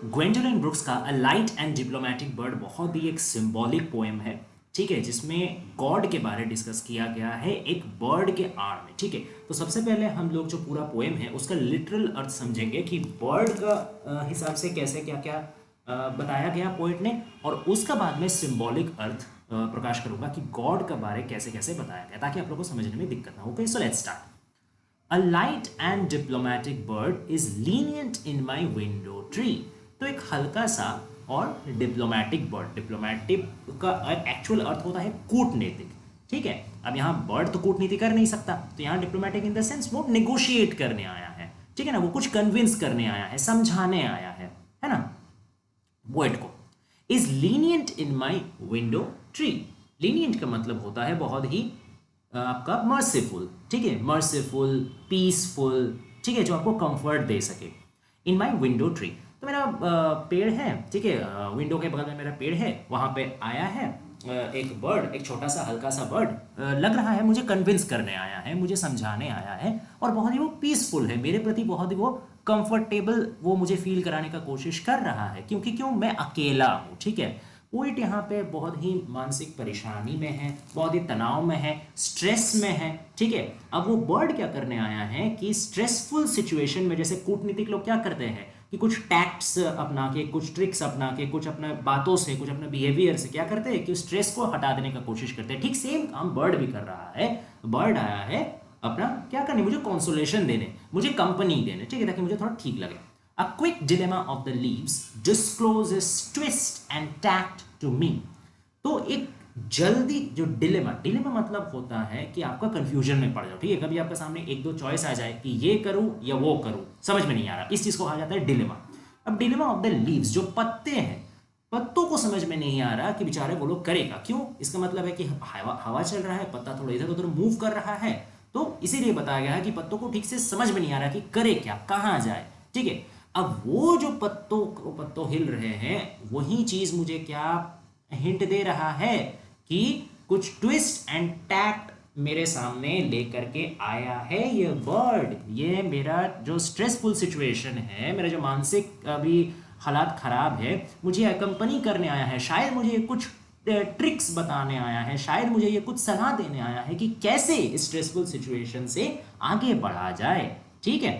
Gwendolyn brooks का अ light and diplomatic bird बहुत ही एक सिंबॉलिक पोएम है, ठीक है, जिसमें गॉड के बारे डिस्कस किया गया है एक बर्ड के आड़ में, ठीक है। तो सबसे पहले हम लोग जो पूरा पोएम है उसका लिटरल अर्थ समझेंगे कि बर्ड का हिसाब से कैसे क्या क्या बताया गया पोइट ने, और उसका बाद में सिंबॉलिक अर्थ प्रकाश करूंगा कि गॉड का बारे कैसे कैसे बताया गया, ताकि आप लोगों को समझने में दिक्कत ना हो। Okay, so let's start. A light and diplomatic bird is lenient in my window tree। तो एक हल्का सा और डिप्लोमेटिक बर्ड, डिप्लोमेटिक का एक्चुअल अर्थ होता है कूटनीतिक, ठीक है। अब यहाँ बर्ड तो कूटनीति कर नहीं सकता, तो यहाँ डिप्लोमेटिक इन द सेंस वो नेगोशिएट करने आया है, ठीक है ना, वो कुछ कन्विंस करने आया है, समझाने आया है ना। पोएट को is lenient in my window tree. Lenient का मतलब होता है बहुत ही आपका मर्सीफुल, ठीक है, मर्सीफुल, पीसफुल, ठीक है, जो आपको कंफर्ट दे सके। इन माई विंडो ट्री, तो मेरा पेड़ है, ठीक है, विंडो के बगल में मेरा पेड़ है, वहाँ पे आया है एक बर्ड, एक छोटा सा हल्का सा बर्ड, लग रहा है मुझे कन्विंस करने आया है, मुझे समझाने आया है, और बहुत ही वो पीसफुल है मेरे प्रति, बहुत ही वो कंफर्टेबल वो मुझे फील कराने का कोशिश कर रहा है, क्योंकि क्यों, मैं अकेला हूँ, ठीक है। पोइट यहाँ पे बहुत ही मानसिक परेशानी में है, बहुत ही तनाव में है, स्ट्रेस में है, ठीक है। अब वो बर्ड क्या करने आया है कि स्ट्रेसफुल सिचुएशन में, जैसे कूटनीतिक लोग क्या करते हैं कि कुछ टैक्ट्स अपना के, कुछ ट्रिक्स अपना के, कुछ अपने बातों से, कुछ अपने बिहेवियर से क्या करते हैं कि स्ट्रेस को हटा देने का कोशिश करते हैं। ठीक सेम काम बर्ड भी कर रहा है। बर्ड आया है अपना क्या करने, मुझे कॉन्सोलेशन देने, मुझे कंपनी देने, ठीक है, ताकि मुझे थोड़ा ठीक लगे। A quick dilemma of the leaves discloses twist and tact to me। तो एक जल्दी जो डिलेमा, डिलेमा मतलब होता है कि आपका कंफ्यूजन में पड़ जाओ, ठीक है, कभी आपके सामने एक दो चॉइस आ जाए कि ये करूं या वो करूं, समझ में नहीं आ रहा, इस चीज को कहा जाता है डिलेमा। अब डिलेमा ऑफ द लीव्स, जो पत्ते हैं, पत्तों को समझ में नहीं आ रहा कि बेचारे वो लोग करेगा क्यों। इसका मतलब है कि हवा चल रहा है, पत्ता थोड़ा इधर उधर मूव कर रहा है, तो इसीलिए बताया गया है कि पत्तों को ठीक से समझ में नहीं आ रहा कि करे क्या, कहाँ जाए, ठीक है। अब वो जो पत्तों हिल रहे हैं, वही चीज मुझे क्या हिंट दे रहा है कि कुछ ट्विस्ट एंड टैक्ट मेरे सामने लेकर के आया है ये बर्ड। ये मेरा जो स्ट्रेसफुल सिचुएशन है, मेरा जो मानसिक अभी हालात खराब है, मुझे अकंपनी करने आया है, शायद मुझे कुछ ट्रिक्स बताने आया है, शायद मुझे ये कुछ सलाह देने आया है कि कैसे स्ट्रेसफुल सिचुएशन से आगे बढ़ा जाए, ठीक है।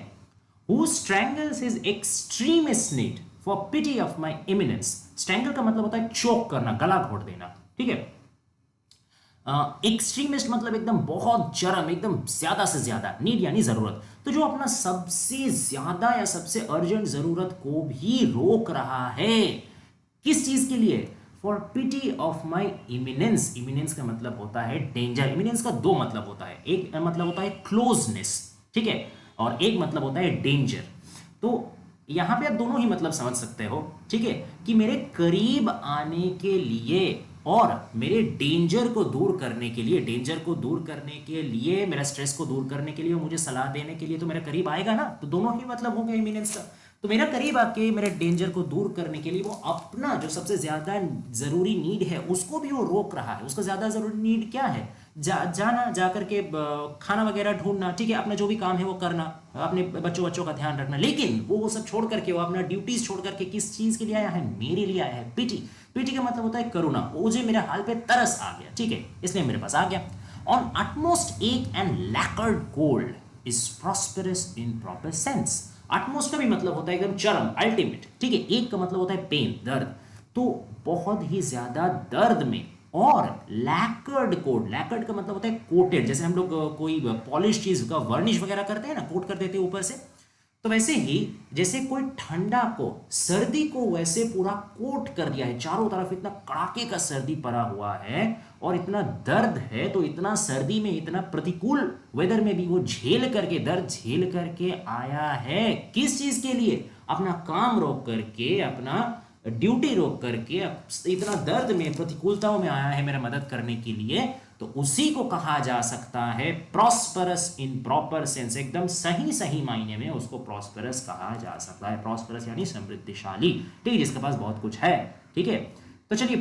Who strangles his extremist need for pity of my imminence। Strangle का मतलब होता है चोक करना, गला घोट देना, ठीक है। एक्सट्रीमिस्ट मतलब एकदम बहुत चरम, एकदम ज्यादा से ज्यादा, नीड यानी जरूरत, तो जो अपना सबसे ज्यादा या सबसे अर्जेंट जरूरत को भी रोक रहा है, किस चीज के लिए, for pity of my eminence. Eminence का मतलब होता है डेंजर। इमिनेंस का दो मतलब होता है, एक मतलब होता है क्लोजनेस, ठीक है, और एक मतलब होता है डेंजर। तो यहां पे आप दोनों ही मतलब समझ सकते हो, ठीक है, कि मेरे करीब आने के लिए और मेरे डेंजर को दूर करने के लिए, डेंजर को दूर करने के लिए, मेरा स्ट्रेस को दूर करने के लिए, मुझे सलाह देने के लिए तो मेरे करीब आएगा ना, तो दोनों ही मतलब हो गया इमिनेंस का। तो मेरा करीब आके मेरे डेंजर को दूर करने के लिए वो अपना जो सबसे ज्यादा जरूरी नीड है उसको भी वो रोक रहा है। उसका ज्यादा जरूरी नीड क्या है, जाना, जा करके खाना वगैरह ढूंढना, ठीक है, अपना जो भी काम है वो करना, अपने बच्चों का ध्यान रखना, लेकिन वो सब छोड़ करके, वो अपना ड्यूटीज छोड़ करके किस चीज के लिए आया है, मेरे लिए आया है, पिटी। पिटी का मतलब होता है करुणा, मुझे मेरे हाल पे तरस आ गया, ठीक है, इसलिए मेरे पास आ गया। ऑन अटमोस्ट एक and lacquered cold is prosperous in proper sense. Utmost का भी मतलब होता है एकदम चरम, अल्टीमेट, ठीक है। एक का मतलब होता है पेन, दर्द, तो बहुत ही ज्यादा दर्द में, और लैकर्ड कोट, लैकर्ड का मतलब होता है कोटेड, जैसे हम लोग कोई पॉलिश चीज का वर्निश वगैरह करते हैं ना, कोट कर देते हैं ऊपर से, तो वैसे ही जैसे कोई ठंडा को, सर्दी को वैसे पूरा कोट कर दिया है, चारों तरफ इतना कड़ाके का सर्दी पड़ा हुआ है और इतना दर्द है, तो इतना सर्दी में, इतना प्रतिकूल वेदर में भी वो झेल करके, दर्द झेल करके आया है, किस चीज के लिए, अपना काम रोक करके, अपना ड्यूटी रोक करके, इतना दर्द में, प्रतिकूलताओं में आया है मेरा मदद करने के लिए, तो उसी को कहा जा सकता है प्रॉस्परस इन प्रॉपर सेंस। एकदम सही सही मायने में उसको प्रॉस्परस कहा जा सकता है। प्रॉस्परस यानी समृद्धिशाली, ठीक है, जिसके पास बहुत कुछ है, ठीक है। तो चलिए,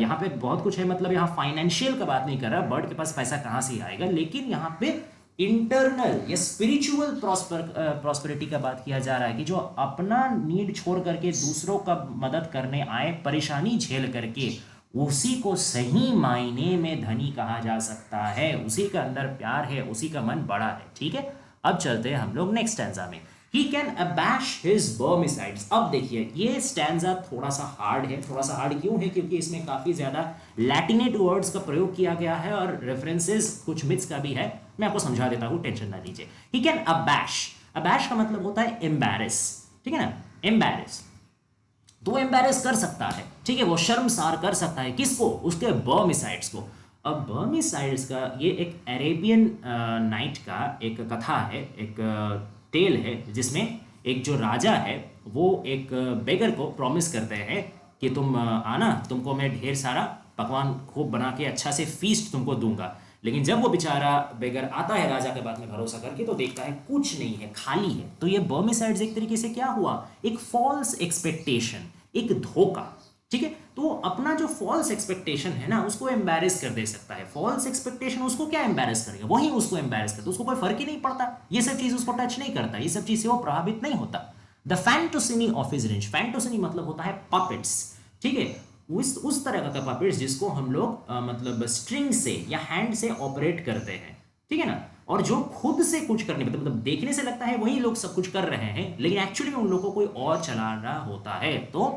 यहाँ पे बहुत कुछ है, मतलब यहाँ फाइनेंशियल का बात नहीं कर रहा, बर्ड के पास पैसा कहाँ से आएगा, लेकिन यहाँ पे इंटरनल या स्पिरिचुअल प्रॉस्पेरिटी का बात किया जा रहा है कि जो अपना नीड छोड़ करके दूसरों का मदद करने आए, परेशानी झेल करके, उसी को सही मायने में धनी कहा जा सकता है, उसी का अंदर प्यार है, उसी का मन बड़ा है। ठीक है, अब चलते हैं हम लोग नेक्स्ट स्टैंजा में। He can abash his Burmesides। अब देखिए ये स्टैंजा थोड़ा सा हार्ड है। थोड़ा सा हार्ड क्यों है? क्योंकि इसमें काफ़ी ज़्यादा लैटिनेट वर्ड्स का प्रयोग किया गया है और रेफरेंसेस कुछ मिथ्स का भी है। मैं आपको समझा देता हूँ, टेंशन ना लीजिए। He can abash। abash का मतलब होता है embarrass, ठीक है ना, embarrass। तो एम्बैरेस कर सकता है, ठीक है, वो शर्मसार कर सकता है किसको? उसके बर्मिसाइड्स को। अब बर्मिसाइड्स का ये एक अरेबियन नाइट का एक कथा है, एक टेल है, जिसमें एक जो राजा है वो एक बेगर को प्रॉमिस करते हैं कि तुम आना, तुमको मैं ढेर सारा पकवान खूब बना के अच्छा से फीस्ट तुमको दूंगा। लेकिन जब वो बेचारा बेगर आता है राजा के बात में भरोसा करके, तो देखता है कुछ नहीं है, खाली है। तो ये बर्मिसाइड्स एक तरीके से क्या हुआ? एक फॉल्स एक्सपेक्टेशन, एक धोखा, ठीक है। तो अपना जो फॉल्स एक्सपेक्टेशन है ना, उसको एम्बैरेस कर दे सकता है। फॉल्स एक्सपेक्टेशन उसको क्या एम्बैरेस करेगा? वही उसको एम्बैरेस करता है, उसको कोई फर्क ही नहीं पड़ता, ये सब चीज उसको टच नहीं करता, ये सब चीज से वो प्रभावित नहीं होता। The fantoccini of his range. Fantoccini मतलब होता है पपेट्स, ठीक है, उस तरह का पपेट्स जिसको हम लोग मतलब स्ट्रिंग से या हैंड से ऑपरेट करते हैं, ठीक है ना, और जो खुद से कुछ करने मतलब देखने से लगता है वही लोग सब कुछ कर रहे हैं, लेकिन एक्चुअली में उन लोगों को कोई और चला रहा होता है। तो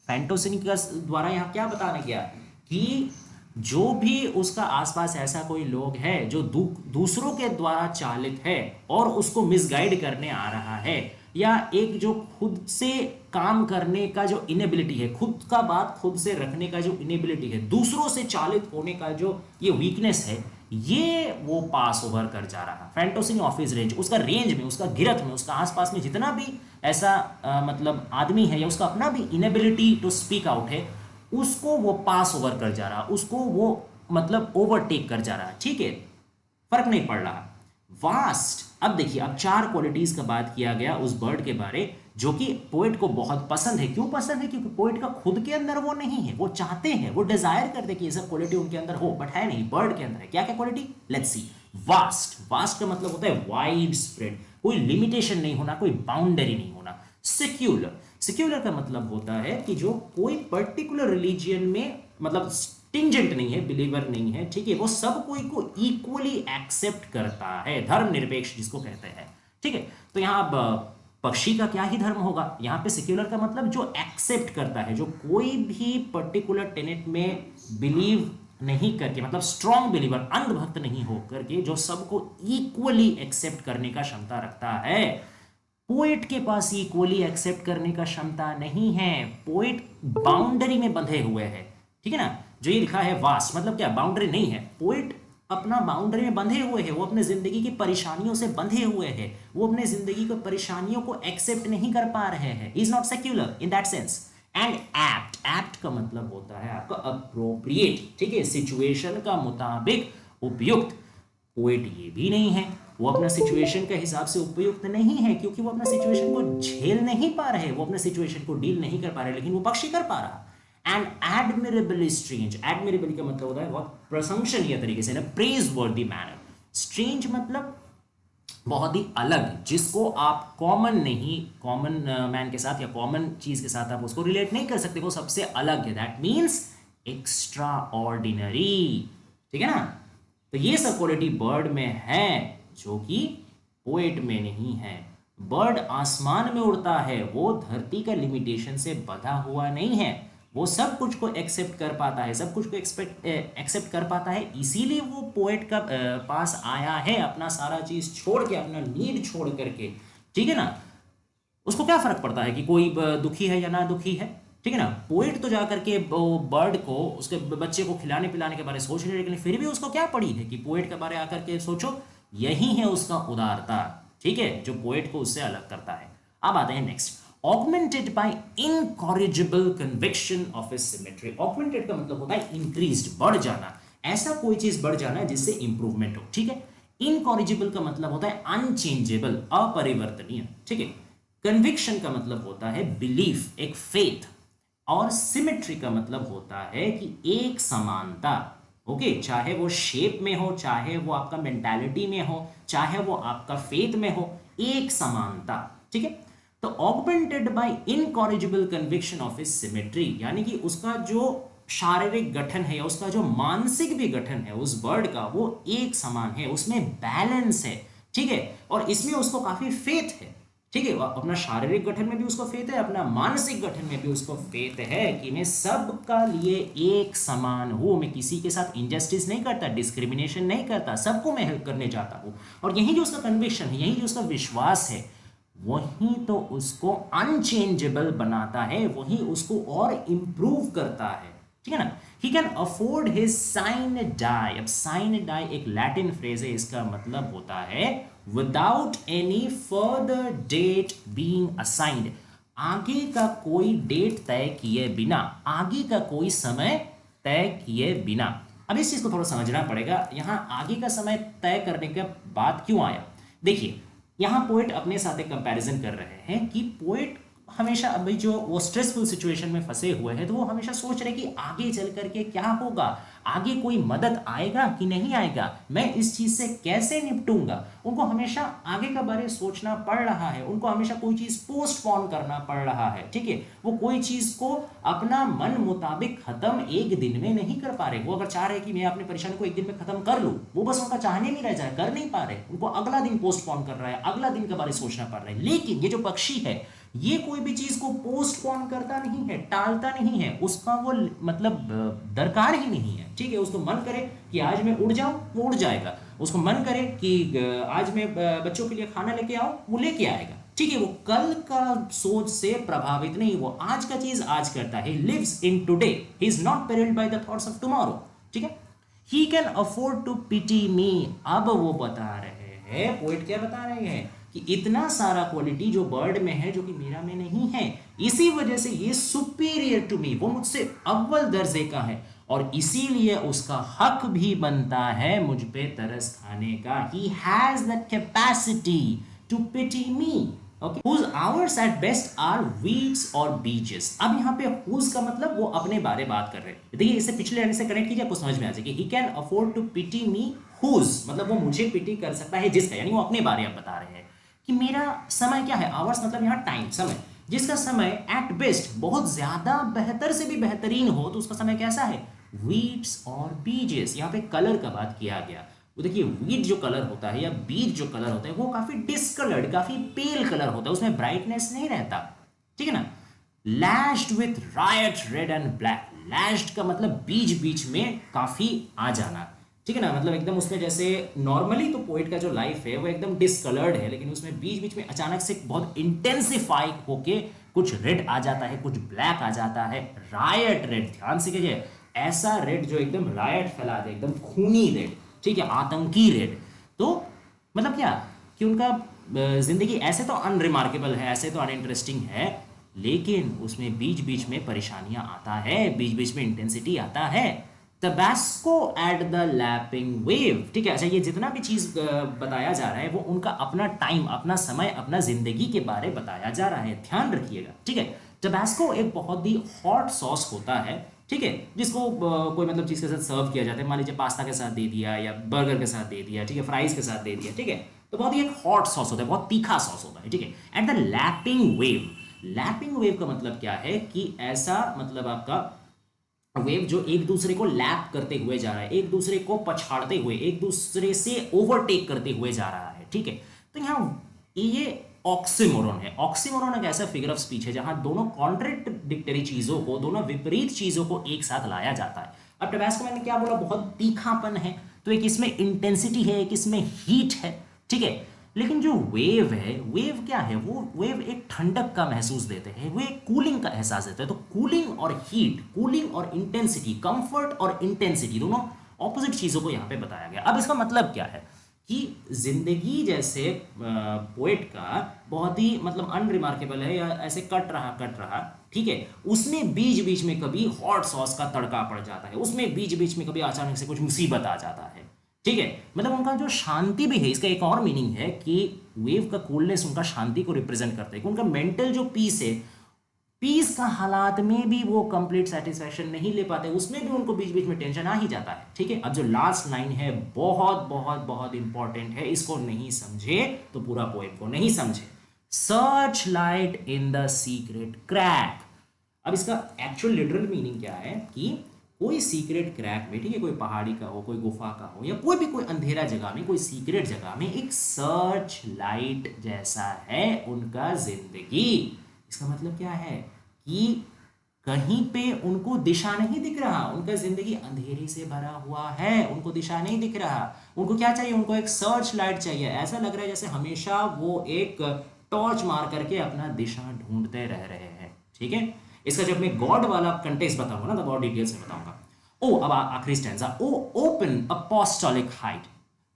फैंटोसिनी का द्वारा यहाँ क्या बताने गया कि जो भी उसका आसपास ऐसा कोई लोग है जो दूसरों के द्वारा चालित है और उसको मिसगाइड करने आ रहा है, या एक जो खुद से काम करने का जो इनेबिलिटी है, खुद का बात खुद से रखने का जो इनेबिलिटी है, दूसरों से चालित होने का जो ये वीकनेस है, ये वो पास ओवर कर जा रहा। फैंटोसिनी ऑफ हिज रेंज, उसका रेंज में, उसका गिरथ में, उसका आसपास में जितना भी ऐसा मतलब आदमी है या उसका अपना भी इनेबिलिटी टू स्पीक आउट है, उसको वो पास ओवर कर जा रहा, उसको वो मतलब ओवरटेक कर जा रहा, ठीक है, फर्क नहीं पड़ रहा। वास्ट। अब देखिए, अब 4 क्वालिटीज का बात किया गया उस बर्ड के बारे जो कि पोएट को बहुत पसंद है। क्यों पसंद है? क्योंकि पोएट का खुद के अंदर वो नहीं है, वो चाहते हैं, वो डिजायर करते हैं कि ये सब क्वालिटी उनके अंदर हो, बट है नहीं, बर्ड के अंदर है। क्या क्या quality? Let's see. Vast. Vast का मतलब होता है वाइड स्प्रेड, कोई लिमिटेशन नहीं होना, कोई बाउंड्री नहीं होना। सेक्युलर। सेक्युलर का मतलब होता है कि जो कोई पर्टिकुलर रिलीजियन में मतलब स्टिंजेंट नहीं है, बिलीवर नहीं है, ठीक है, वो सब कोई को इक्वली एक्सेप्ट करता है, धर्मनिरपेक्ष जिसको कहते हैं, ठीक है। तो यहाँ अब पक्षी का क्या ही धर्म होगा, यहाँ पे सेक्युलर का मतलब जो एक्सेप्ट करता है, जो कोई भी पर्टिकुलर टेनेट में बिलीव नहीं करके, मतलब स्ट्रॉन्ग बिलीवर, अंधभक्त नहीं होकर के, जो सबको इक्वली एक्सेप्ट करने का क्षमता रखता है। पोएट के पास इक्वली एक्सेप्ट करने का क्षमता नहीं है, पोएट बाउंड्री में बंधे हुए हैं, ठीक है ना। जो ये लिखा है वास्ट मतलब क्या? बाउंड्री नहीं है, पोएट अपना बाउंड्री में बंधे हुए हैं, वो अपने जिंदगी की परेशानियों से बंधे हुए हैं, वो अपने जिंदगी की परेशानियों को एक्सेप्ट नहीं कर पा रहे हैं। Is not secular in that sense. And apt. Apt का मतलब होता है आपका अप्रोप्रिएट, ठीक है, सिचुएशन का मुताबिक उपयुक्त। पोएट ये भी नहीं है, वो अपना सिचुएशन के हिसाब से उपयुक्त नहीं है, क्योंकि वो अपना सिचुएशन को झेल नहीं पा रहे, वो अपने सिचुएशन को डील नहीं कर पा रहे, लेकिन वो पक्षी कर पा रहा। And admirably strange. एडमिरेबली का मतलब होता है बहुत प्रशंसनीय तरीके से, प्रेज वर्दी मैनर। स्ट्रेंज मतलब बहुत ही अलग, जिसको आप कॉमन नहीं, कॉमन मैन के साथ या कॉमन चीज के साथ आप उसको रिलेट नहीं कर सकते, वो सबसे अलग है। दैट मीन्स एक्स्ट्रा ऑर्डिनरी, ठीक है ना। तो ये सब क्वालिटी बर्ड में है जो कि पोएट में नहीं है। बर्ड आसमान में उड़ता है, वो धरती का लिमिटेशन से बंधा हुआ नहीं है, वो सब कुछ को एक्सेप्ट कर पाता है, सब कुछ को एक्सेप्ट कर पाता है, इसीलिए वो पोएट का पास आया है, अपना सारा चीज छोड़ के, अपना नीड छोड़ करके, ठीक है ना। उसको क्या फर्क पड़ता है कि कोई दुखी है या ना दुखी है, ठीक है ना। पोएट तो जाकर के बर्ड को, उसके बच्चे को खिलाने पिलाने के बारे में सोच रहे, लेकिन फिर भी उसको क्या पड़ी है कि पोएट के बारे आकर के सोचो। यही है उसका उदारता, ठीक है, जो पोएट को उससे अलग करता है। अब आते हैं next. Augmented by incorrigible conviction of his symmetry। Augmented का मतलब होता है increased, बढ़ जाना, ऐसा कोई चीज बढ़ जाना जिससे इंप्रूवमेंट हो, ठीक है। Incorrigible का मतलब होता है unchangeable, अपरिवर्तनीय, ठीक है। Conviction का मतलब होता है belief, एक faith, और symmetry का मतलब होता है कि एक समानता, ओके, चाहे वो शेप में हो, चाहे वो आपका मेंटालिटी में हो, चाहे वो आपका फेथ में हो, एक समानता, ठीक है। तो augmented by incorrigible conviction of his symmetry, यानी कि उसका जो शारीरिक गठन है या उसका जो मानसिक भी गठन है उस बर्ड का, वो एक समान है, उसमें बैलेंस है, ठीक है। और इसमें उसको काफी फेथ है, ठीक है। अपना शारीरिक गठन में भी उसको फेथ है, अपना मानसिक गठन में भी उसको फेथ है कि मैं सबका लिए एक समान हूं, मैं किसी के साथ इनजस्टिस नहीं करता, डिस्क्रिमिनेशन नहीं करता, सबको मैं हेल्प करने जाता हूं। और यही जो उसका कन्विक्शन है, यही जो उसका विश्वास है, वही तो उसको अनचेंजेबल बनाता है, वही उसको और इंप्रूव करता है, ठीक है ना। He can afford his sine die. अब साइन डाई एक लैटिन फ्रेज है, इसका मतलब होता है without any further date being assigned, आगे का कोई डेट तय किए बिना, आगे का कोई समय तय किए बिना। अब इस चीज को थोड़ा समझना पड़ेगा, यहां आगे का समय तय करने का बात क्यों आया। देखिए, यहां पोएट अपने साथ एक कंपैरिजन कर रहे हैं कि पोएट हमेशा अभी जो वो स्ट्रेसफुल सिचुएशन में फंसे हुए हैं, तो वो हमेशा सोच रहे कि आगे चल करके क्या होगा, आगे कोई मदद आएगा कि नहीं आएगा, मैं इस चीज से कैसे निपटूंगा। उनको हमेशा आगे का बारे सोचना पड़ रहा है, उनको हमेशा कोई चीज पोस्टपोन करना पड़ रहा है, ठीक है। वो कोई चीज को अपना मन मुताबिक खत्म एक दिन में नहीं कर पा रहे। वो अगर चाह रहे कि मैं अपनी परेशानी को एक दिन में खत्म कर लूं, वो बस उनका चाहने में रह जाए, कर नहीं पा रहे, उनको अगला दिन पोस्टपोन कर रहा है, अगला दिन के बारे सोचना पड़ रहा है। लेकिन ये जो पक्षी है, ये कोई भी चीज को पोस्टपोन करता नहीं है, टालता नहीं है, उसका वो मतलब दरकार ही नहीं है, ठीक है। उसको मन करे कि आज मैं उड़ जाऊं, वो उड़ जाएगा। उसको मन करे कि आज मैं बच्चों के लिए खाना लेके आऊं, वो लेके आएगा, ठीक है। वो कल का सोच से प्रभावित नहीं, वो आज का चीज आज करता है। Lives in today, he is not perilled by the thoughts of tomorrow, ठीक है। He can afford to pity me. अब वो बता रहे हैं, पोइट क्या बता रहे हैं कि इतना सारा क्वालिटी जो बर्ड में है, जो कि मेरा में नहीं है, इसी वजह से ये सुपीरियर टू मी, वो मुझसे अव्वल दर्जे का है, और इसीलिए उसका हक भी बनता है मुझ पे तरस खाने का। He has that capacity to pity me, okay. whose hours at best are weeds or beaches। अब यहाँ पे whose का मतलब वो अपने बारे बात कर रहे हैं। देखिए, इसे पिछले लाइन से कनेक्ट कीजिए, आपको समझ में आ जाएगी। he can afford to pity me whose, मतलब वो मुझे पिटी कर सकता है जिसका, यानी वो अपने बारे में बता रहे हैं कि मेरा समय क्या है। आवर्स मतलब यहाँ टाइम, समय, जिसका समय एट बेस्ट, बहुत ज्यादा बेहतर से भी बेहतरीन हो, तो उसका समय कैसा है, वीड्स और बीजेस। यहाँ पे कलर का बात किया गया। वो देखिए, वीट जो कलर होता है या बीज जो कलर होता है, वो काफी डिस्कलर्ड, काफी पेल कलर होता है, उसमें ब्राइटनेस नहीं रहता, ठीक है ना। Lashed with riot red and black. Lashed का मतलब बीच बीच में काफी आ जाना, ठीक है ना। मतलब एकदम उसमें जैसे नॉर्मली तो पोएट का जो लाइफ है वो एकदम डिसकलर्ड है, लेकिन उसमें बीच बीच में अचानक से बहुत इंटेंसिफाई होके कुछ रेड आ जाता है, कुछ ब्लैक आ जाता है। रायट रेड, ध्यान से कीजिए, ऐसा रेड जो एकदम रायट फैला दे, एकदम खूनी रेड, ठीक है, आतंकी रेड। तो मतलब क्या कि उनका जिंदगी ऐसे तो अनरिमार्केबल है, ऐसे तो अनइंटरेस्टिंग है, लेकिन उसमें बीच बीच में परेशानियां आता है, बीच बीच में इंटेंसिटी आता है। Tabasco at the lapping wave, ठीक है। अच्छा, ये जितना भी चीज बताया जा रहा है, वो उनका अपना टाइम, अपना समय, अपना जिंदगी के बारे बताया जा रहा है, ध्यान रखिएगा, ठीक है। टबैस्को एक बहुत ही हॉट सॉस होता है, ठीक है, जिसको कोई मतलब चीज के साथ सर्व किया जाता है। मान लीजिए पास्ता के साथ दे दिया, या बर्गर के साथ दे दिया, ठीक है, फ्राइज के साथ दे दिया, ठीक है। तो बहुत ही एक हॉट सॉस होता है, बहुत तीखा सॉस होता है, ठीक है। At the lapping wave, lapping wave का मतलब क्या है कि ऐसा मतलब आपका वेव जो एक दूसरे को लैप करते हुए जा रहा है, एक दूसरे को पछाड़ते हुए, एक दूसरे से ओवरटेक करते हुए जा रहा है, ठीक है। तो यहाँ ये ऑक्सीमोरॉन है। ऑक्सीमोरॉन एक ऐसा फिगर ऑफ स्पीच है जहां दोनों कॉन्ट्रडिक्टरी चीजों को, दोनों विपरीत चीजों को एक साथ लाया जाता है। अब टबैस्को मैंने क्या बोला, बहुत तीखापन है, तो एक इसमें इंटेंसिटी है, एक इसमें हीट है, ठीक है। लेकिन जो वेव है, वेव क्या है, वो वेव एक ठंडक का महसूस देते हैं, वो एक कूलिंग का एहसास देते हैं। तो कूलिंग और हीट, कूलिंग और इंटेंसिटी, कंफर्ट और इंटेंसिटी, दोनों ऑपोजिट चीजों को यहाँ पे बताया गया। अब इसका मतलब क्या है कि जिंदगी जैसे पोएट का बहुत ही मतलब अनरिमार्केबल है, या ऐसे कट रहा, ठीक है, उसमें बीच बीच में कभी हॉट सॉस का तड़का पड़ जाता है, उसमें बीच बीच में कभी अचानक से कुछ मुसीबत आ जाता है, ठीक है। मतलब उनका जो शांति भी है, इसका एक और मीनिंग है कि वेव का कूलनेस उनका शांति को रिप्रेजेंट करता है, कि उनका मेंटल जो पीस है पीस का हालात में भी वो कंप्लीट सेटिस्फैक्शन नहीं ले पाते, उसमें भी उनको बीच बीच में टेंशन आ ही जाता है। ठीक है, अब जो लास्ट लाइन है बहुत बहुत बहुत इंपॉर्टेंट है, इसको नहीं समझे तो पूरा पोएम को नहीं समझे। Search light in the secret crack. अब इसका एक्चुअल लिटरल मीनिंग क्या है कि कोई सीक्रेट क्रैक में, ठीक है, कोई पहाड़ी का हो, कोई गुफा का हो, या कोई भी कोई अंधेरा जगह में, कोई सीक्रेट जगह में एक सर्च लाइट जैसा है उनका जिंदगी। इसका मतलब क्या है कि कहीं पे उनको दिशा नहीं दिख रहा, उनका जिंदगी अंधेरे से भरा हुआ है, उनको दिशा नहीं दिख रहा। उनको क्या चाहिए? उनको एक सर्च लाइट चाहिए। ऐसा लग रहा है जैसे हमेशा वो एक टॉर्च मार करके अपना दिशा ढूंढते रह रहे हैं। ठीक है, इसका जब मैं गॉड वाला कंटेक्स्ट बताऊंगा ना तब और डिटेल से बताऊंगा। ओ, अब आखिरी स्टैंजा, ओ ओपन अपोस्टोलिक हाइट।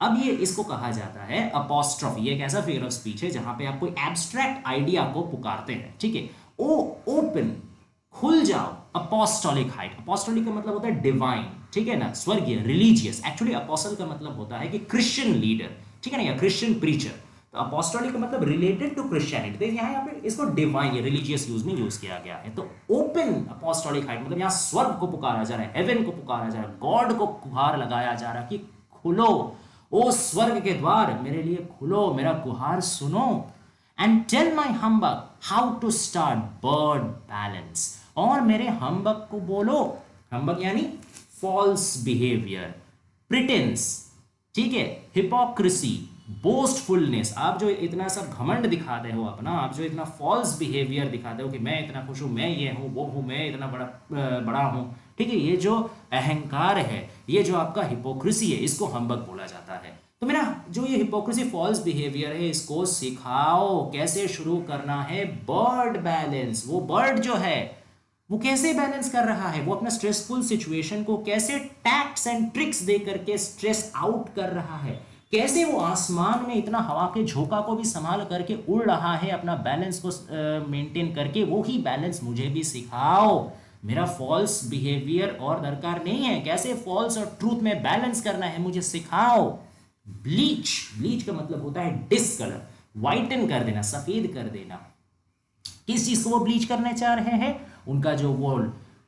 अब ये इसको कहा जाता है अपोस्ट्रोफी। ये एक ऐसा फिगर ऑफ स्पीच है जहां पे आप कोई एब्स्ट्रैक्ट आइडिया को पुकारते हैं। ठीक है, ओ ओपन, खुल जाओ, अपोस्टोलिक हाइट। अपोस्टोलिक का मतलब होता है डिवाइन, ठीक है ना, स्वर्गीय, रिलीजियस। एक्चुअली अपोस्टल का मतलब होता है कि क्रिश्चियन लीडर, ठीक है ना, या क्रिश्चियन प्रीचर। तो अपोस्टोलिक का मतलब रिलेटेड टू क्रिश्चियनिटी। तो यहाँ पे इसको डिवाइन या रिलीजियस यूज में यूज किया गया है। तो ओपन अपोस्टोलिक हाइट मतलब यहाँ स्वर्ग को पुकारा जा रहा है, हेवन को पुकारा जा रहा है, गॉड को गुहार लगाया जा रहा है कि खुलो, ओ स्वर्ग के द्वार मेरे लिए खुलो, मेरा गुहार सुनो। And tell my humbug how to start bird balance. और मेरे हम्बक को बोलो, हम्बक यानी फॉल्स बिहेवियर, प्रिटेंस, ठीक है, हिपोक्रेसी, बोस्टफुलनेस। आप जो इतना सब घमंड दिखाते हो अपना, आप जो इतना फॉल्स बिहेवियर दिखाते हो कि मैं इतना खुश हूँ, मैं ये हूँ वो हूँ, मैं इतना बड़ा हूँ, ठीक है, ये जो अहंकार है, ये जो आपका हिपोक्रेसी है, इसको हम्बक बोला जाता है। तो मेरा जो ये हिपोक्रेसी फॉल्स बिहेवियर है, इसको सिखाओ कैसे शुरू करना है बर्ड बैलेंस। वो बर्ड जो है वो कैसे बैलेंस कर रहा है, वो अपना स्ट्रेसफुल सिचुएशन को कैसे टैक्ट्स एंड ट्रिक्स दे करके स्ट्रेस आउट कर रहा है, कैसे वो आसमान में इतना हवा के झोंका को भी संभाल करके उड़ रहा है अपना बैलेंस को मेंटेन करके। वो ही बैलेंस मुझे भी सिखाओ। मेरा फॉल्स बिहेवियर और दरकार नहीं है, कैसे फॉल्स और ट्रूथ में बैलेंस करना है मुझे सिखाओ। ब्लीच, ब्लीच का मतलब होता है डिसकलर, वाइटन कर देना, सफेद कर देना। किस चीज को वो ब्लीच करने चाह रहे हैं? उनका जो वो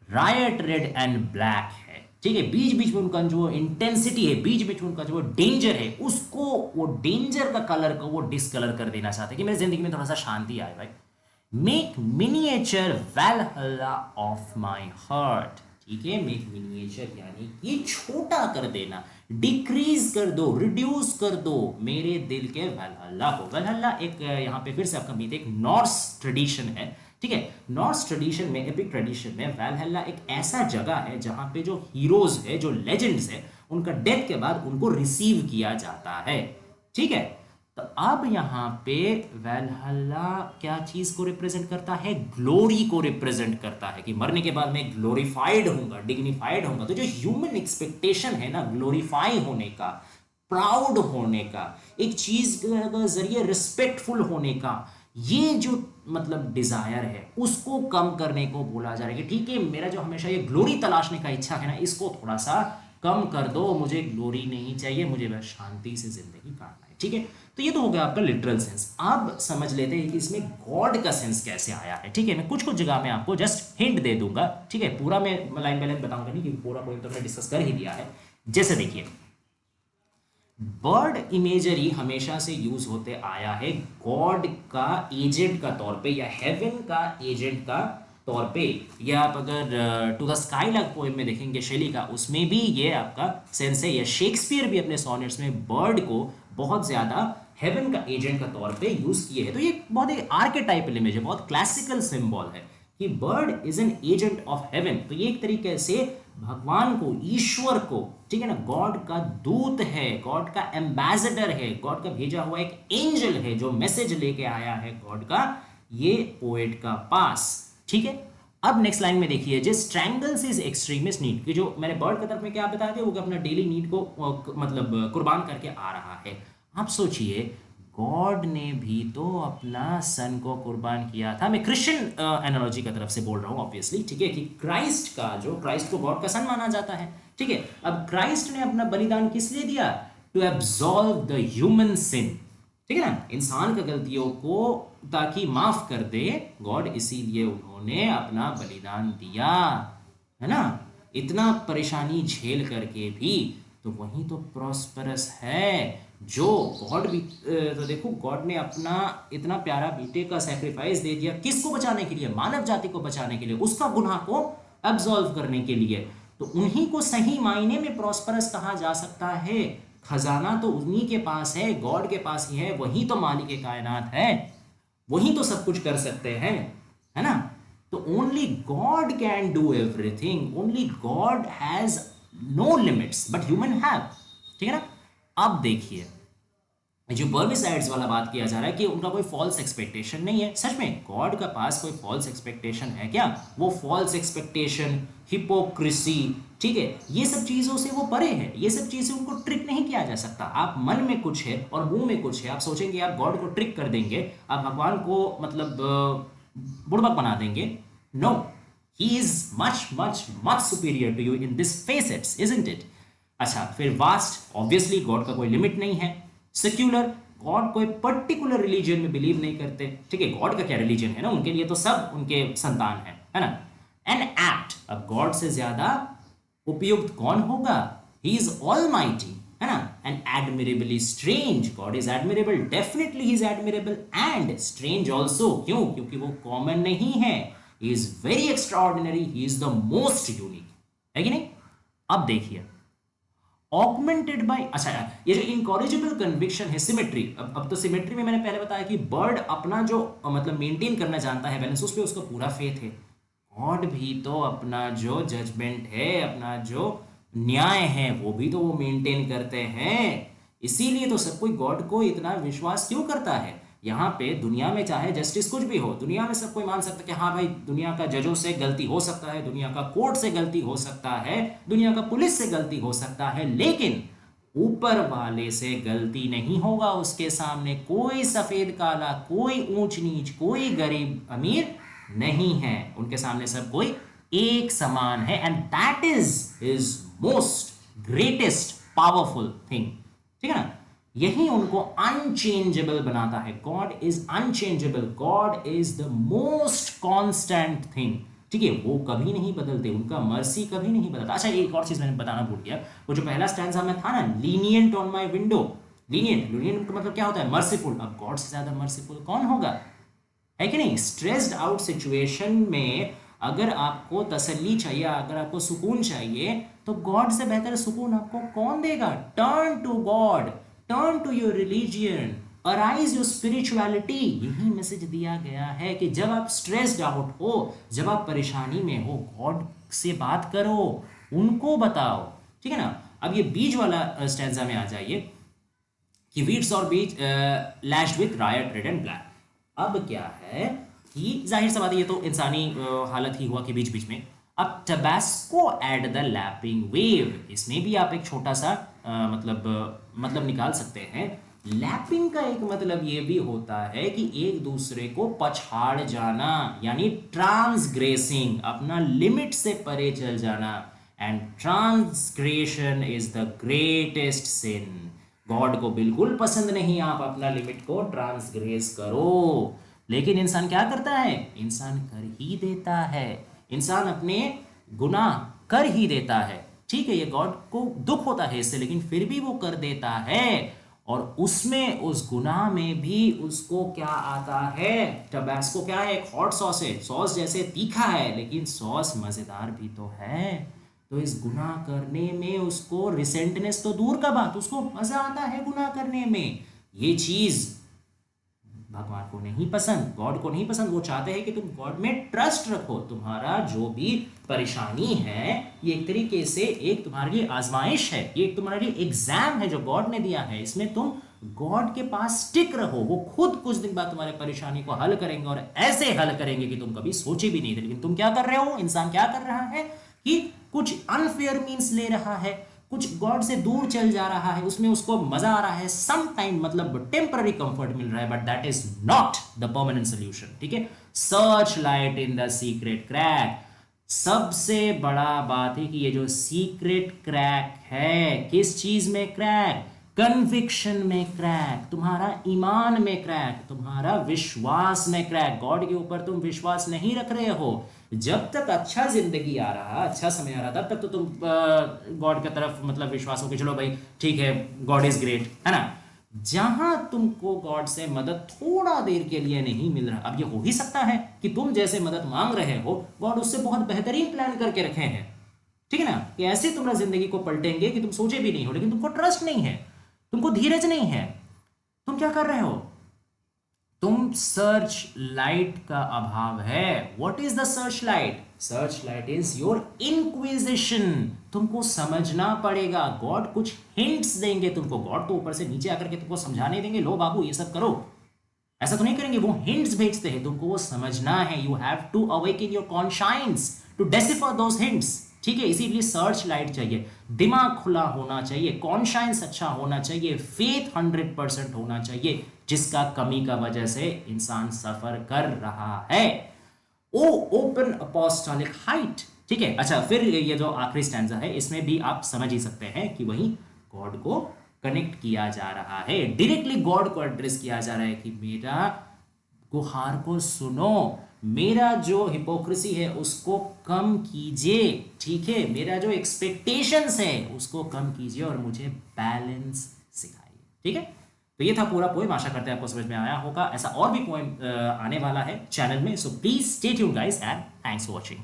रायट रेड एंड ब्लैक है, ठीक है, बीच बीच में उनका जो इंटेंसिटी है, बीच बीच में उनका जो डेंजर है, उसको वो डेंजर का कलर को वो डिसकलर कर देना चाहते हैं कि मेरी जिंदगी में थोड़ा सा शांति आए भाई। Make miniature Valhalla of my heart. ठीक है, मेक मिनिएचर यानी कि छोटा कर देना, डिक्रीज कर दो, रिड्यूस कर दो मेरे दिल के वैलहल्ला को। वैलहल्ला एक यहाँ पे फिर से आपका बीत एक नॉर्स ट्रेडिशन है, ठीक है। नॉर्स ट्रेडिशन में, एपिक ट्रेडिशन में वैलहल्ला एक ऐसा जगह है जहां पे जो हीरोज है, जो लेजेंड्स है, उनका डेथ के बाद उनको रिसीव किया जाता है, ठीक है। तो अब यहां पे वैलहल्ला क्या चीज को रिप्रेजेंट करता है? ग्लोरी को रिप्रेजेंट करता है कि मरने के बाद मैं ग्लोरीफाइड होऊंगा, डिग्निफाइड होऊंगा। तो जो ह्यूमन एक्सपेक्टेशन है ना ग्लोरीफाई होने का, प्राउड होने का, एक चीज के जरिए रिस्पेक्टफुल होने का, ये जो मतलब डिजायर है उसको कम करने को बोला जा रहा है कि ठीक है, मेरा जो हमेशा ये ग्लोरी तलाशने का इच्छा है ना, इसको थोड़ा सा कम कर दो, मुझे ग्लोरी नहीं चाहिए, मुझे बस शांति से जिंदगी काटना है, ठीक है। तो ये तो हो गया आपका लिटरल सेंस। अब समझ लेते हैं कि इसमें गॉड का सेंस कैसे आया है, ठीक है। मैं कुछ कुछ जगह में आपको जस्ट हिंट दे दूंगा, ठीक है, पूरा मैं लाइन बाय लाइन बताऊंगा नहीं, क्योंकि पूरा पॉइंट तो मैंने डिस्कस कर ही दिया है। जैसे देखिए, बर्ड इमेजरी हमेशा से यूज होते आया है गॉड का एजेंट का तौर पे, या हेवन का एजेंट का तौर पे। या आप अगर to the skylark poem में देखेंगे शेली का, उसमें भी ये आपका सेंस है। या शेक्सपियर भी अपने सोनेट्स में बर्ड को बहुत ज्यादा हेवन का एजेंट का तौर पे यूज किए हैं। तो ये बहुत एक आर्केटाइपल इमेज है, बहुत क्लासिकल सिंबल है कि bird is an agent of haven. तो ये एक तरीके से भगवान को, ईश्वर को, ठीक है ना, गॉड का दूत है, गॉड का एम्बेसडर है, गॉड का भेजा हुआ एक एंजल है जो मैसेज लेके आया है गॉड का, ये पोएट का पास, ठीक है। अब नेक्स्ट लाइन में देखिए, जे स्ट्रैंगल्स इज एक्सट्रीमिस्ट नीड, कि जो मैंने बर्ड की तरफ में क्या बताया था, वो अपना डेली नीड को मतलब कुर्बान करके आ रहा है। आप सोचिए, गॉड ने भी तो अपना सन को कुर्बान किया था। मैं क्रिश्चियन एनालॉजी की तरफ से बोल रहा हूँ ऑब्वियसली, ठीक है, कि क्राइस्ट का जो, क्राइस्ट को गॉड का सन माना जाता है, ठीक है। अब क्राइस्ट ने अपना बलिदान किस लिए दिया? टू एब्सॉल्व द ह्यूमन सिन, ठीक है ना, इंसान की गलतियों को ताकि माफ कर दे गॉड, इसीलिए उन्होंने उन्होंने अपना बलिदान दिया, है ना, इतना परेशानी झेल करके भी, तो वही तो प्रॉस्परस है। जो गॉड भी तो देखो, गॉड ने अपना इतना प्यारा बेटे का सैक्रिफाइस दे दिया, किसको बचाने के लिए? मानव जाति को बचाने के लिए, उसका गुनाह को अब्सॉल्व करने के लिए। तो उन्हीं को सही मायने में प्रॉस्परस कहा जा सकता है। खजाना तो उन्हीं के पास है, गॉड के पास ही है, वही तो मालिक कायनात है, वही तो सब कुछ कर सकते हैं, है ना। तो only God can do everything, only God has no limits but human have, ठीक है ना। अब देखिए, जो बर्मिसाइड्स वाला बात किया जा रहा है कि उनका कोई फॉल्स एक्सपेक्टेशन नहीं है, सच में गॉड का पास कोई फॉल्स एक्सपेक्टेशन है क्या? वो फॉल्स एक्सपेक्टेशन, हिपोक्रेसी, ठीक है, ये सब चीजों से वो परे है, ये सब चीजें उनको ट्रिक नहीं किया जा सकता। आप मन में कुछ है और मुंह में कुछ है, आप सोचेंगे आप गॉड को ट्रिक कर देंगे, आप भगवान को मतलब बुड़बक बना देंगे। No, he is much much much superior to you in this facets, isn't it? अच्छा, फिर वास्ट, ऑब्वियसली गॉड का कोई लिमिट नहीं है। सेक्युलर, गॉड कोई पर्टिकुलर रिलीजन में बिलीव नहीं करते, ठीक है, गॉड का क्या रिलीजन है ना, उनके लिए तो सब उनके संतान है ना। एंड एक्ट, अब गॉड से ज्यादा उपयुक्त कौन होगा? ही इज ऑलमाइटी, है ना। And admirably strange, God is admirable, definitely he is admirable, and strange also, क्यों? क्योंकि वो कॉमन नहीं है, he is very extraordinary, he is the most unique, है कि नहीं। अब देखिए, ऑगमेंटेड बाय, अच्छा ये जो इनकॉरिजिबल कन्विक्शन है, सिमेट्री, अब तो सिमेट्री में मैंने पहले बताया कि बर्ड अपना जो मतलब मेंटेन करना जानता है बैलेंस, उस पर उसका पूरा फेथ है। गॉड भी तो अपना जो जजमेंट है, अपना जो न्याय है, वो भी तो वो मेंटेन करते हैं। इसीलिए तो सब कोई गॉड को इतना विश्वास क्यों करता है। यहाँ पे दुनिया में चाहे जस्टिस कुछ भी हो, दुनिया में सब कोई मान सकता है कि हाँ भाई, दुनिया का जजों से गलती हो सकता है, दुनिया का कोर्ट से गलती हो सकता है, दुनिया का पुलिस से गलती हो सकता है, लेकिन ऊपर वाले से गलती नहीं होगा। उसके सामने कोई सफेद काला, कोई ऊंच नीच, कोई गरीब अमीर नहीं है, उनके सामने सब कोई एक समान है। And that is most greatest powerful thing, ठीक है ना। यही उनको अनचेंजेबल बनाता है। God is unchangeable, God is the most constant thing, ठीक है, वो कभी नहीं बदलते, उनका मर्सी कभी नहीं बदलता। अच्छा, एक और चीज मैंने बताना भूल गया, वो जो पहला स्टैंजा में था ना, lenient on my window, lenient का मतलब क्या होता है? मर्सीफुल। अब गॉड से ज्यादा मर्सीफुल कौन होगा, है कि नहीं। स्ट्रेस्ड आउट सिचुएशन में अगर आपको तसल्ली चाहिए, अगर आपको सुकून चाहिए, तो गॉड से बेहतर सुकून आपको कौन देगा? Turn to God, turn to your religion, arise your spirituality. यही मैसेज दिया गया है कि जब आप स्ट्रेस्ड आउट हो, जब आप परेशानी में हो, गॉड से बात करो, उनको बताओ, ठीक है ना। अब ये बीज वाला स्टैंजा में आ जाइए कि वीड्स और बीज lashed with riot red and black. अब क्या है कि जाहिर सा बात है, ये तो इंसानी हालत ही हुआ कि बीच बीच में। अब Tabasco at the lapping wave, इसमें भी आप एक छोटा सा मतलब निकाल सकते हैं। लैपिंग का एक मतलब ये भी होता है कि एक दूसरे को पछाड़ जाना, यानी ट्रांसग्रेसिंग, अपना लिमिट से परे चल जाना। And transgression is the greatest sin. God को बिल्कुल पसंद नहीं आप अपना लिमिट को ट्रांसग्रेस करो, लेकिन इंसान क्या करता है? इंसान कर ही देता है, इंसान अपने गुनाह कर ही देता है, ठीक है। ये गॉड को दुख होता है इससे, लेकिन फिर भी वो कर देता है। और उसमें, उस गुनाह में भी उसको क्या आता है? टबैस्को क्या है? एक हॉट सॉस है, सॉस जैसे तीखा है, लेकिन सॉस मजेदार भी तो है। तो इस गुनाह करने में उसको रिसेंटनेस तो दूर का बात, उसको मजा आता है गुनाह करने में। ये चीज भगवान को नहीं पसंद, गॉड को नहीं पसंद। वो चाहते हैं कि तुम गॉड में ट्रस्ट रखो, तुम्हारा जो भी परेशानी है, ये एक तरीके से एक तुम्हारे लिए आजमाइश है, ये एक तुम्हारे लिए एग्जाम है जो गॉड ने दिया है। इसमें तुम गॉड के पास स्टिक रहो, वो खुद कुछ दिन बाद तुम्हारे परेशानी को हल करेंगे, और ऐसे हल करेंगे कि तुम कभी सोचे भी नहीं थे। लेकिन तुम क्या कर रहे हो? इंसान क्या कर रहा है कि कुछ अनफेयर मीन्स ले रहा है, कुछ गॉड से दूर चल जा रहा है, उसमें उसको मजा आ रहा है, सम टाइम मतलब टेम्पररी कंफर्ट मिल रहा है, but that is not the permanent solution, ठीक है। Search light in the secret crack. सबसे बड़ा बात है कि ये जो सीक्रेट क्रैक है, किस चीज में क्रैक? कन्विक्शन में क्रैक, तुम्हारा ईमान में क्रैक, तुम्हारा विश्वास में क्रैक। गॉड के ऊपर तुम विश्वास नहीं रख रहे हो। जब तक अच्छा जिंदगी आ रहा, अच्छा समय आ रहा, तब तक तो तुम गॉड की तरफ मतलब विश्वास हो कि चलो भाई ठीक है, गॉड इज ग्रेट, है ना। जहां तुमको गॉड से मदद थोड़ा देर के लिए नहीं मिल रहा, अब ये हो ही सकता है कि तुम जैसे मदद मांग रहे हो गॉड उससे बहुत बेहतरीन प्लान करके रखे हैं, ठीक है ना, कि ऐसे तुम्हारा जिंदगी को पलटेंगे कि तुम सोचे भी नहीं हो। लेकिन तुमको ट्रस्ट नहीं है, तुमको धीरज नहीं है, तुम क्या कर रहे हो, तुम सर्च लाइट का अभाव है। What is the search light? Search light is your inquisition. तुमको समझना पड़ेगा। गॉड कुछ हिंट्स देंगे तुमको। गॉड तो ऊपर से नीचे आकर के तुमको समझाने देंगे, लो बाबू ये सब करो, ऐसा तो नहीं करेंगे। वो हिंट्स भेजते हैं, तुमको वो समझना है। You have to awaken your conscious to decipher those hints, ठीक है। इसीलिए सर्च लाइट चाहिए, दिमाग खुला होना चाहिए, कॉन्शियस अच्छा होना चाहिए, फेथ 100% होना चाहिए, जिसका कमी का वजह से इंसान सफर कर रहा है। ओ ओपन अपोस्टोलिक हाइट, ठीक है। अच्छा, फिर ये जो आखिरी स्टैंजा है इसमें भी आप समझ ही सकते हैं कि वही गॉड को कनेक्ट किया जा रहा है, डायरेक्टली गॉड को एड्रेस किया जा रहा है कि मेरा गुहार को सुनो, मेरा जो हिपोक्रेसी है उसको कम कीजिए, ठीक है, मेरा जो एक्सपेक्टेशंस है उसको कम कीजिए और मुझे बैलेंस सिखाइए, ठीक है। तो ये था पूरा पोएम। आशा करते हैं आपको समझ में आया होगा। ऐसा और भी पोएम आने वाला है चैनल में, so please stay tuned guys and thanks for watching.